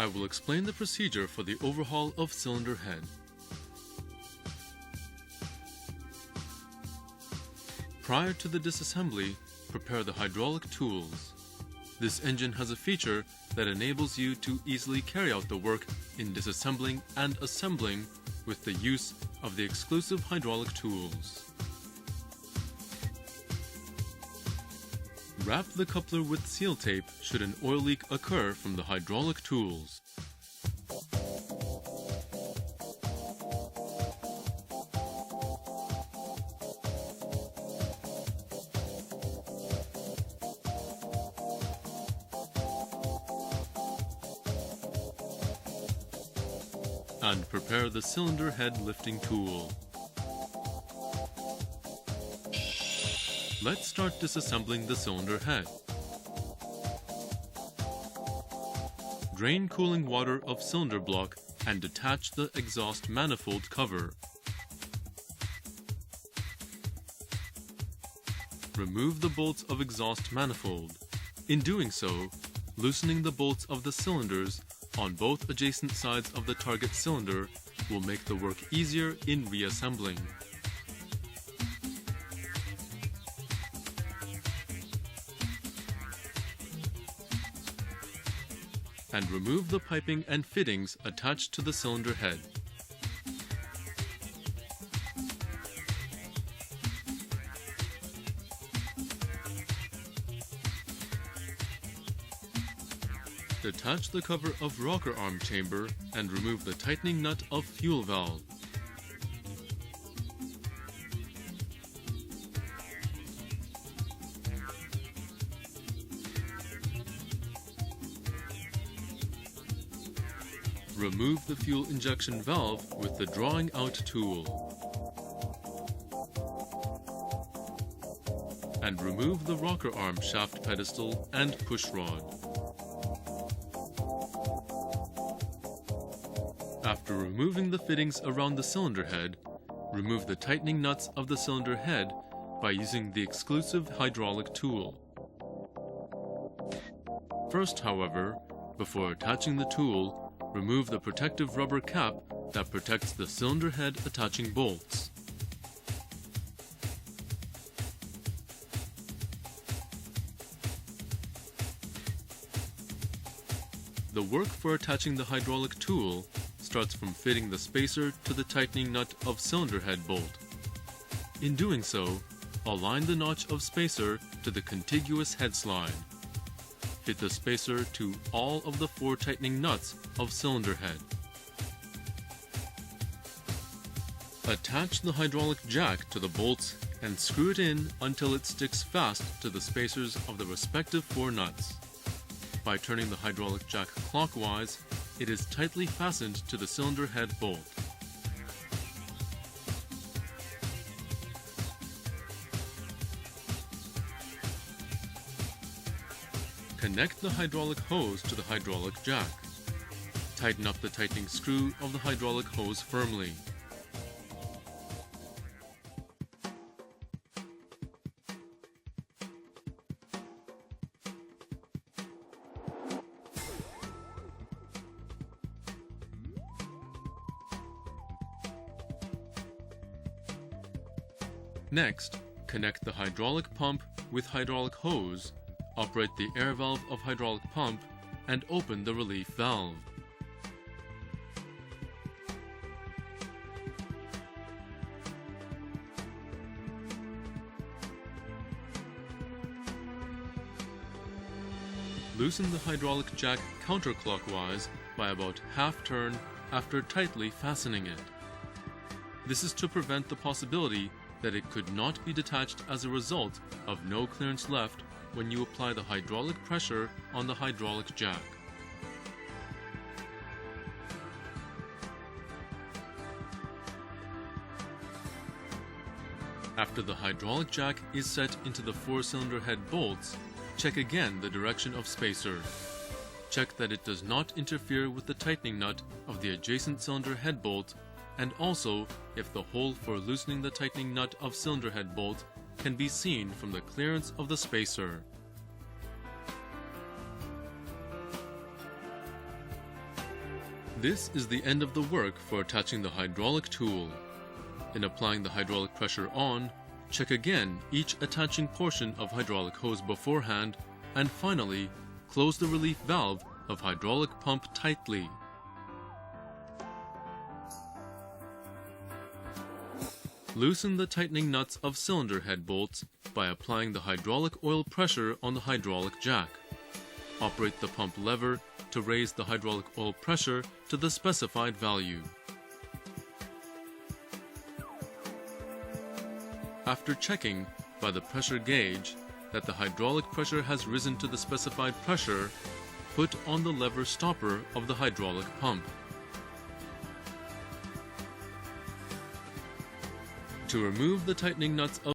I will explain the procedure for the overhaul of cylinder head. Prior to the disassembly, prepare the hydraulic tools. This engine has a feature that enables you to easily carry out the work in disassembling and assembling with the use of the exclusive hydraulic tools. Wrap the coupler with seal tape should an oil leak occur from the hydraulic tools. And prepare the cylinder head lifting tool. Let's start disassembling the cylinder head. Drain cooling water of cylinder block and detach the exhaust manifold cover. Remove the bolts of exhaust manifold. In doing so, loosening the bolts of the cylinders on both adjacent sides of the target cylinder will make the work easier in reassembling. And remove the piping and fittings attached to the cylinder head. Detach the cover of rocker arm chamber and remove the tightening nut of fuel valve. Remove the fuel injection valve with the drawing out tool. And remove the rocker arm shaft pedestal and push rod. After removing the fittings around the cylinder head, remove the tightening nuts of the cylinder head by using the exclusive hydraulic tool. First, however, before attaching the tool, remove the protective rubber cap that protects the cylinder head attaching bolts. The work for attaching the hydraulic tool starts from fitting the spacer to the tightening nut of cylinder head bolt. In doing so, align the notch of spacer to the contiguous head slide. Fit the spacer to all of the 4 tightening nuts of cylinder head. Attach the hydraulic jack to the bolts and screw it in until it sticks fast to the spacers of the respective 4 nuts. By turning the hydraulic jack clockwise, it is tightly fastened to the cylinder head bolt. Connect the hydraulic hose to the hydraulic jack. Tighten up the tightening screw of the hydraulic hose firmly. Next, connect the hydraulic pump with hydraulic hose, operate the air valve of hydraulic pump, and open the relief valve. Loosen the hydraulic jack counterclockwise by about half turn after tightly fastening it. This is to prevent the possibility that it could not be detached as a result of no clearance left when you apply the hydraulic pressure on the hydraulic jack. After the hydraulic jack is set into the 4-cylinder head bolts, check again the direction of spacer. Check that it does not interfere with the tightening nut of the adjacent cylinder head bolt, and also if the hole for loosening the tightening nut of cylinder head bolt can be seen from the clearance of the spacer. This is the end of the work for attaching the hydraulic tool. In applying the hydraulic pressure on, check again each attaching portion of hydraulic hose beforehand, and finally, close the relief valve of hydraulic pump tightly. Loosen the tightening nuts of cylinder head bolts by applying the hydraulic oil pressure on the hydraulic jack. Operate the pump lever to raise the hydraulic oil pressure to the specified value. After checking by the pressure gauge that the hydraulic pressure has risen to the specified pressure, put on the lever stopper of the hydraulic pump. To remove the tightening nuts of